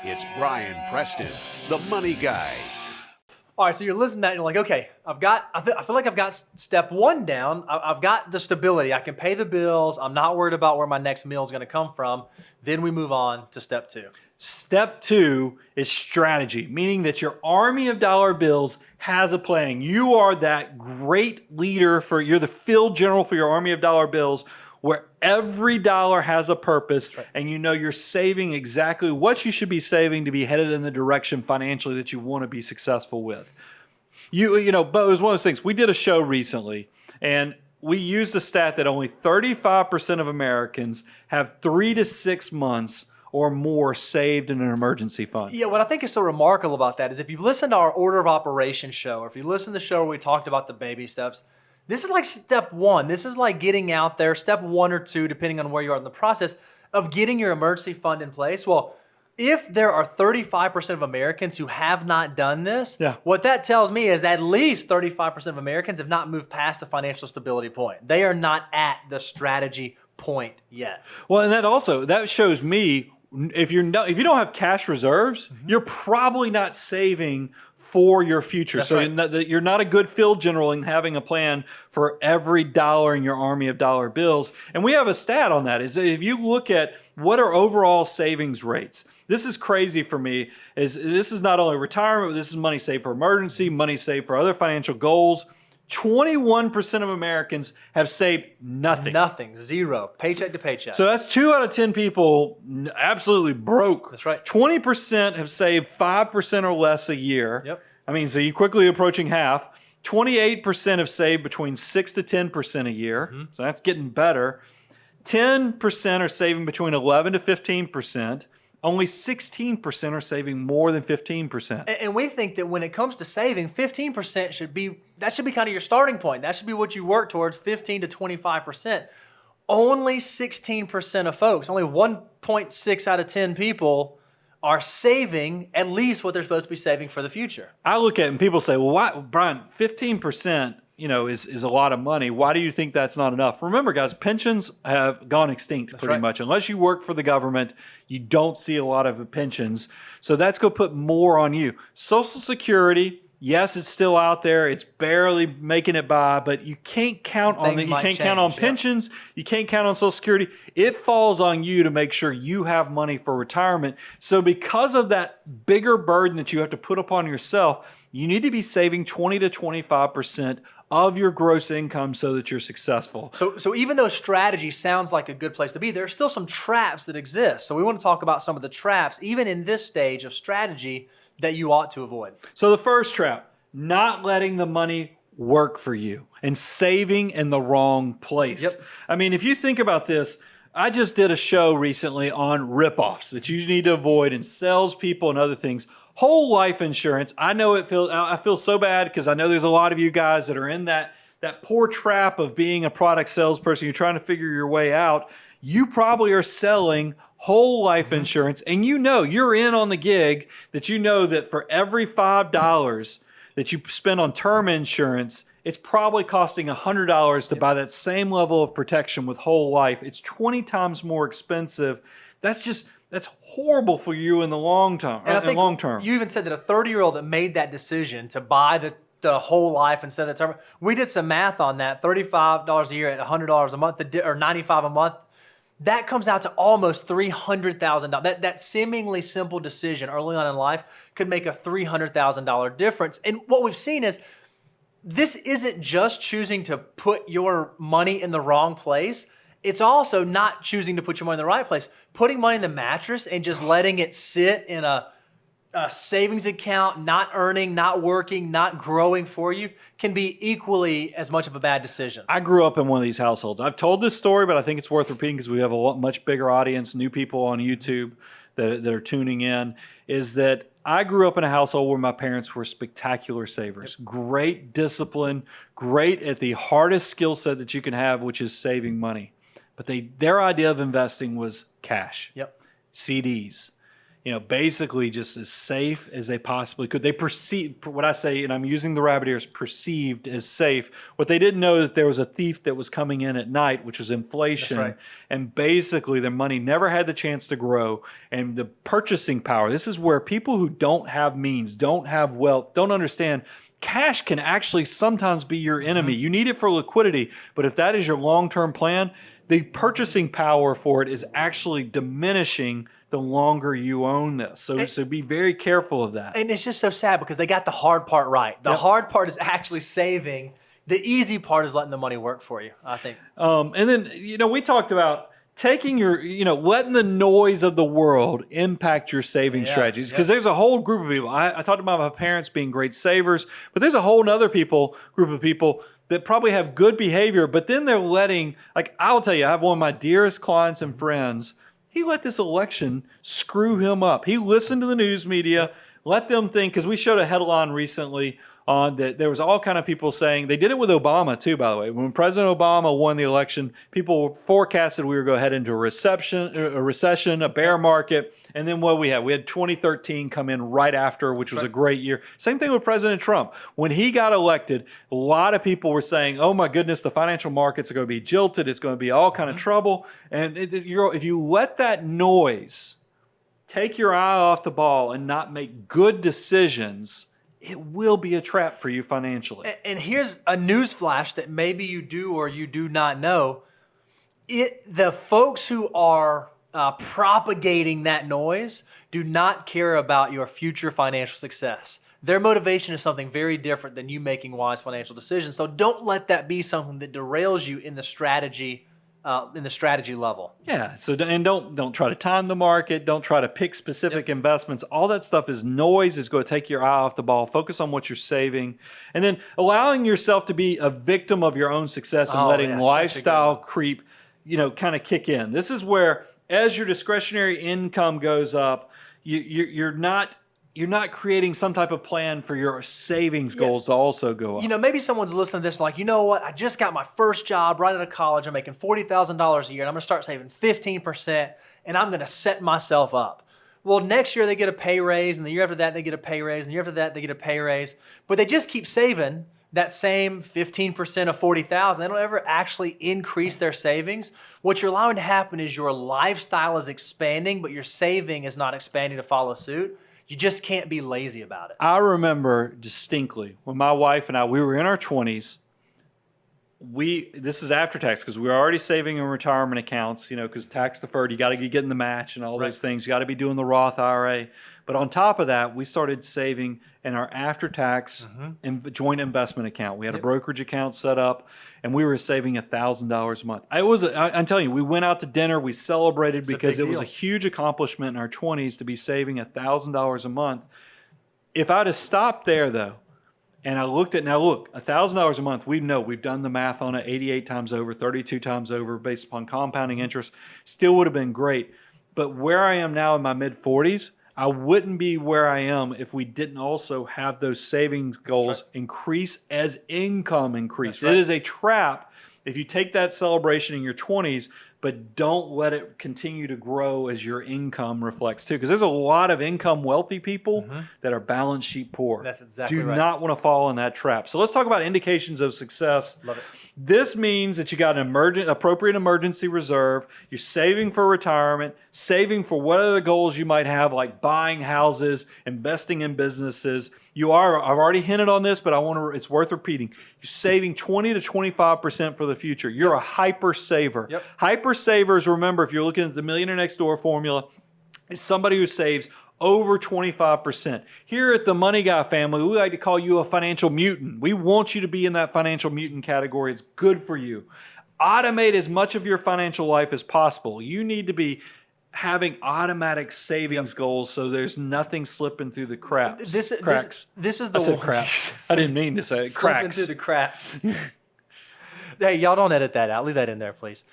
It's Brian Preston, the money guy. All right, so you're listening to that and you're like, okay, I feel like I've got step one down. I've got the stability. I can pay the bills. I'm not worried about where my next meal is going to come from. Then we move on to step two. Step two is strategy, meaning that your army of dollar bills has a plan. You are that great leader you're the field general for your army of dollar bills, where every dollar has a purpose, right, and you know you're saving exactly what you should be saving to be headed in the direction financially that you want to be successful with. But it was one of those things. We did a show recently, and we used the stat that only 35% of Americans have 3 to 6 months or more saved in an emergency fund. Yeah, what I think is so remarkable about that is if you've listened to our order of operations show, or if you listen to the show where we talked about the baby steps, this is like step one. This is like getting out there, step 1 or 2, depending on where you are in the process of getting your emergency fund in place. Well, if there are 35% of Americans who have not done this, what that tells me is at least 35% of Americans have not moved past the financial stability point. They are not at the strategy point yet. Well, and that shows me if you don't have cash reserves, you're probably not saving for your future. That's so right. You're not a good field general in having a plan for every dollar in your army of dollar bills. And we have a stat on that. Is that if you look at what are overall savings rates, this is crazy for me. This is not only retirement, but this is money saved for emergency, money saved for other financial goals. 21% of Americans have saved nothing. Nothing. Zero. Paycheck to paycheck. So that's 2 out of 10 people absolutely broke. That's right. 20% have saved 5% or less a year. Yep. I mean, so you're quickly approaching half. 28% have saved between 6 to 10% a year. Mm-hmm. So that's getting better. 10% are saving between 11 to 15%. Only 16% are saving more than 15%. And we think that when it comes to saving, 15% should be kind of your starting point. That should be what you work towards, 15 to 25%. Only 16% of folks, only 1.6 out of 10 people are saving at least what they're supposed to be saving for the future. I look at it and people say, well, why, Brian, 15%, is a lot of money. Why do you think that's not enough? Remember, guys, pensions have gone extinct pretty much. Unless you work for the government, you don't see a lot of pensions. So that's going to put more on you. Social Security, yes, it's still out there. It's barely making it by, but you can't count on it. You can't count on pensions. You can't count on Social Security. It falls on you to make sure you have money for retirement. So because of that bigger burden that you have to put upon yourself, you need to be saving 20 to 25% of your gross income so that you're successful. So even though strategy sounds like a good place to be, there are still some traps that exist. So we want to talk about some of the traps, even in this stage of strategy, that you ought to avoid. So the first trap, not letting the money work for you and saving in the wrong place. Yep. I mean, if you think about this, I just did a show recently on ripoffs that you need to avoid and salespeople and other things. Whole life insurance. I know I feel so bad because I know there's a lot of you guys that are in that poor trap of being a product salesperson. You're trying to figure your way out. You probably are selling whole life insurance, and you're in on the gig that you know that for every $5 that you spend on term insurance, it's probably costing $100 to buy that same level of protection with whole life. It's 20 times more expensive. That's horrible for you in the long term. And I think you even said that a 30-year-old that made that decision to buy the whole life instead of the term, we did some math on that. $35 a year at $100 a month, or $95 a month, that comes out to almost $300,000. That seemingly simple decision early on in life could make a $300,000 difference. And what we've seen is this isn't just choosing to put your money in the wrong place. It's also not choosing to put your money in the right place. Putting money in the mattress and just letting it sit in a savings account, not earning, not working, not growing for you, can be equally as much of a bad decision. I grew up in one of these households. I've told this story, but I think it's worth repeating because we have a much bigger audience, new people on YouTube that are tuning in, is that I grew up in a household where my parents were spectacular savers. Yep. Great discipline, great at the hardest skill set that you can have, which is saving money. But their idea of investing was cash, yep, CDs, basically just as safe as they possibly could. They perceived, what I say, and I'm using the rabbit ears, perceived as safe. What they didn't know that there was a thief that was coming in at night, which was inflation. That's right. And basically their money never had the chance to grow. And the purchasing power, this is where people who don't have means, don't have wealth, don't understand cash can actually sometimes be your enemy. You need it for liquidity, but if that is your long-term plan, the purchasing power for it is actually diminishing the longer you own this. So be very careful of that. And it's just so sad because they got the hard part right. The hard part is actually saving. The easy part is letting the money work for you, I think. And then, we talked about taking letting the noise of the world impact your saving strategies. Because there's a whole group of people. I talked about my parents being great savers, but there's a whole other group of people that probably have good behavior, but then they're letting, I'll tell you, I have one of my dearest clients and friends. He let this election screw him up. He listened to the news media, let them think, because we showed a headline recently on that there was all kind of people saying, they did it with Obama too, by the way. When President Obama won the election, people forecasted we were going to head into a recession, a bear market. And then what we had? We had 2013 come in right after, which was a great year. Same thing with President Trump. When he got elected, a lot of people were saying, oh my goodness, the financial markets are going to be jilted. It's going to be all kind of trouble. And if you let that noise take your eye off the ball and not make good decisions, it will be a trap for you financially. And here's a news flash that maybe you do or you do not know. The folks who are propagating that noise do not care about your future financial success. Their motivation is something very different than you making wise financial decisions. So don't let that be something that derails you in the strategy level. Yeah. So don't try to time the market. Don't try to pick specific investments. All that stuff is noise. It's going to take your eye off the ball. Focus on what you're saving, and then allowing yourself to be a victim of your own success and letting lifestyle creep, kind of kick in. This is where, as your discretionary income goes up, you're not creating some type of plan for your savings goals to also go up. Maybe someone's listening to this like, you know what? I just got my first job right out of college. I'm making $40,000 a year, and I'm going to start saving 15%, and I'm going to set myself up. Well, next year they get a pay raise, and the year after that they get a pay raise, and the year after that they get a pay raise. But they just keep saving that same 15% of $40,000. They don't ever actually increase their savings. What you're allowing to happen is your lifestyle is expanding, but your saving is not expanding to follow suit. You just can't be lazy about it. I remember distinctly when my wife and we were in our 20s. This is after tax because we were already saving in retirement accounts, because tax deferred, you got to be getting the match and all those things. You got to be doing the Roth IRA. But on top of that, we started saving in our after-tax joint investment account. We had a brokerage account set up, and we were saving $1,000 a month. I'm telling you, we went out to dinner, we celebrated because it was a huge accomplishment in our 20s to be saving $1,000 a month. If I'd have stopped there, though, and I looked at, $1,000 a month, we've done the math on it 88 times over, 32 times over based upon compounding interest, still would have been great. But where I am now in my mid-40s, I wouldn't be where I am if we didn't also have those savings goals increase as income increases. It is a trap if you take that celebration in your 20s, but don't let it continue to grow as your income reflects too. Because there's a lot of income wealthy people that are balance sheet poor. That's exactly right. Do not want to fall in that trap. So let's talk about indications of success. Love it. This means that you got an appropriate emergency reserve. You're saving for retirement, saving for what other goals you might have, like buying houses, investing in businesses. I've already hinted on this, but it's worth repeating. You're saving 20 to 25% for the future. You're a hyper saver. Hyper savers, remember, if you're looking at the Millionaire Next Door formula, is somebody who saves over 25%. Here at the Money Guy family, we like to call you a financial mutant. We want you to be in that financial mutant category. It's good for you. Automate as much of your financial life as possible. You need to be having automatic savings goals so there's nothing slipping through the cracks. This is the I said cracks. I didn't mean to say it. Cracks. Slipping through the cracks. Hey, y'all don't edit that out. Leave that in there, please.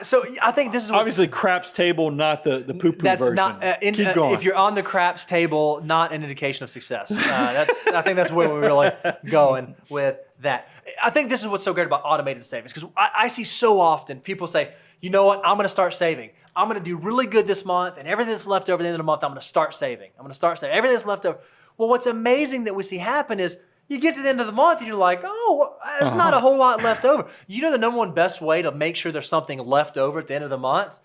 So I think this is obviously craps table, not the poo-poo version. Not Keep going. If you're on the craps table, not an indication of success. I think that's where we're really going with that. I think this is what's so great about automated savings because I see so often people say, you know what, I'm going to start saving. I'm going to do really good this month, and everything that's left over at the end of the month, I'm going to start saving. I'm going to start saving. Everything that's left over. Well, what's amazing that we see happen is you get to the end of the month and you're like, oh, there's not a whole lot left over. You know the number one best way to make sure there's something left over at the end of the month?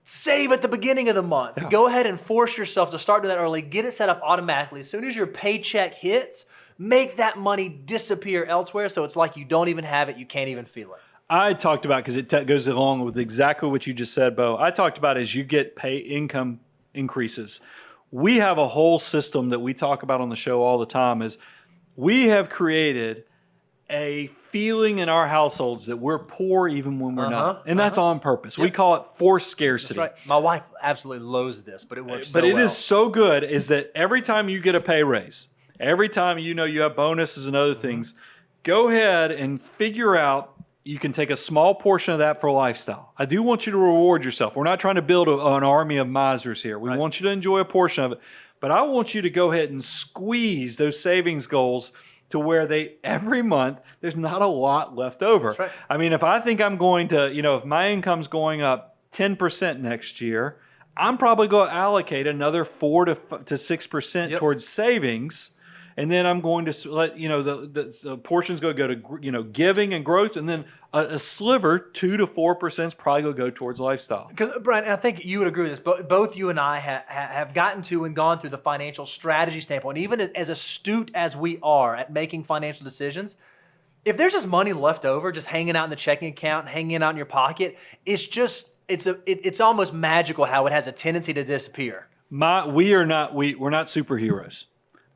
Save at the beginning of the month. Yeah. Go ahead and force yourself to start doing that early. Get it set up automatically. As soon as your paycheck hits, make that money disappear elsewhere so it's like you don't even have it, you can't even feel it. I talked about, because it goes along with exactly what you just said, Bo. I talked about as you get income increases. We have a whole system that we talk about on the show all the time is we have created a feeling in our households that we're poor even when we're not. And that's on purpose. Yep. We call it forced scarcity. That's right. My wife absolutely loathes this, but it works so well. But it is so good is that every time you get a pay raise, every time you have bonuses and other things, go ahead and figure out you can take a small portion of that for lifestyle. I do want you to reward yourself. We're not trying to build an army of misers here. We want you to enjoy a portion of it. But I want you to go ahead and squeeze those savings goals to where every month there's not a lot left over. That's right. I mean, if I think I'm going to, if my income's going up 10% next year, I'm probably going to allocate another 4 to 6% towards savings. And then I'm going to let, the portion's going to go to, giving and growth. And then a sliver, 2 to 4% is probably going to go towards lifestyle. Because, Brian, I think you would agree with this. But both you and I have gotten to and gone through the financial strategy standpoint. Even as astute as we are at making financial decisions, if there's just money left over, just hanging out in the checking account, hanging out in your pocket, it's almost magical how it has a tendency to disappear. We're not superheroes.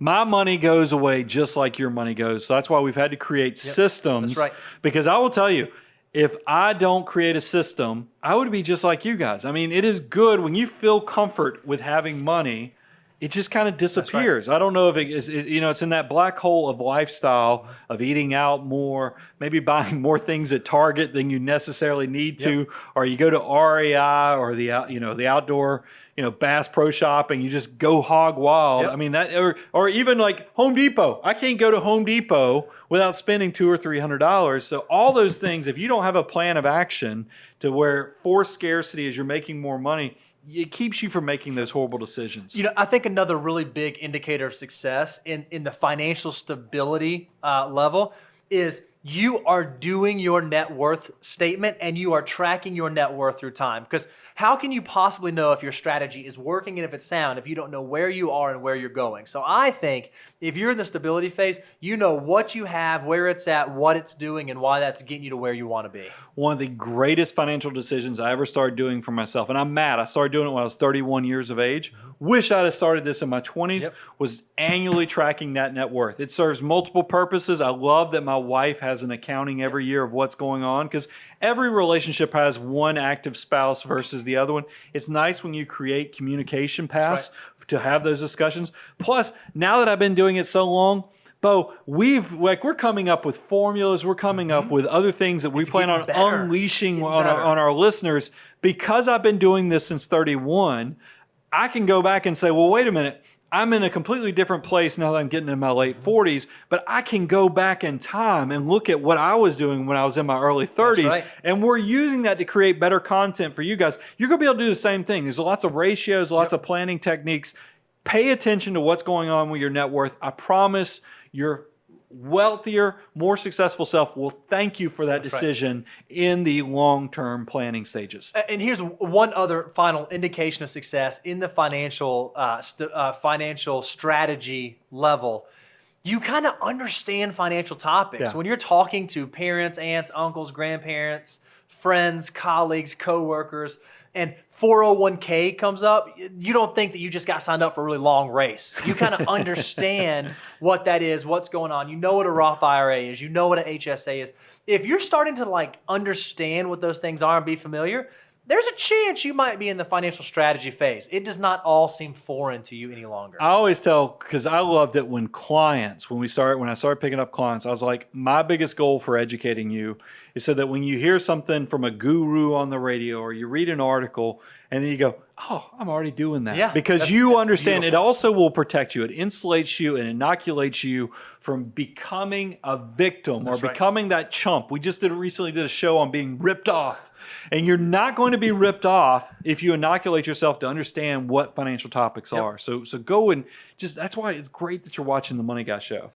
My money goes away just like your money goes. So that's why we've had to create systems. That's right. Because I will tell you, if I don't create a system, I would be just like you guys. I mean, it is good when you feel comfort with having money, it just kind of disappears. Right. I don't know if it's in that black hole of lifestyle of eating out more, maybe buying more things at Target than you necessarily need to, or you go to REI or the outdoor, Bass Pro Shopping, you just go hog wild. I mean that, or even like Home Depot. I can't go to Home Depot without spending $200 or $300. So all those things, if you don't have a plan of action to where forced scarcity as you're making more money, it keeps you from making those horrible decisions. I think another really big indicator of success in the financial stability level is you are doing your net worth statement and you are tracking your net worth through time. Because how can you possibly know if your strategy is working and if it's sound if you don't know where you are and where you're going? So I think if you're in the stability phase, you know what you have, where it's at, what it's doing, and why that's getting you to where you want to be. One of the greatest financial decisions I ever started doing for myself, and I'm mad, I started doing it when I was 31 years of age. Wish I'd have started this in my 20s, was annually tracking that net worth. It serves multiple purposes. I love that my wife has an accounting every year of what's going on because every relationship has one active spouse versus the other one. It's nice when you create communication paths to have those discussions. Plus, now that I've been doing it so long, Bo, we're coming up with formulas. We're coming up with other things that we plan on unleashing on our listeners. Because I've been doing this since 31, I can go back and say, well, wait a minute. I'm in a completely different place now that I'm getting in my late 40s, but I can go back in time and look at what I was doing when I was in my early 30s, and we're using that to create better content for you guys. You're going to be able to do the same thing. There's lots of ratios, lots of planning techniques. Pay attention to what's going on with your net worth. I promise your wealthier, more successful self will thank you for that decision in the long-term planning stages. And here's one other final indication of success in the financial strategy level. You kind of understand financial topics. When you're talking to parents, aunts, uncles, grandparents, friends, colleagues, coworkers, and 401k comes up, you don't think that you just got signed up for a really long race. You kind of understand what that is, what's going on. You know what a Roth IRA is. You know what an HSA is. If you're starting to understand what those things are and be familiar, there's a chance you might be in the financial strategy phase. It does not all seem foreign to you any longer. I always tell, because I loved it when I started picking up clients, I was like, my biggest goal for educating you is so that when you hear something from a guru on the radio or you read an article and then you go, oh, I'm already doing that. Yeah, because you understand beautiful. It also will protect you. It insulates you and inoculates you from becoming a victim or becoming that chump. We just recently did a show on being ripped off And you're not going to be ripped off if you inoculate yourself to understand what financial topics are. So go and just, that's why it's great that you're watching the Money Guy show.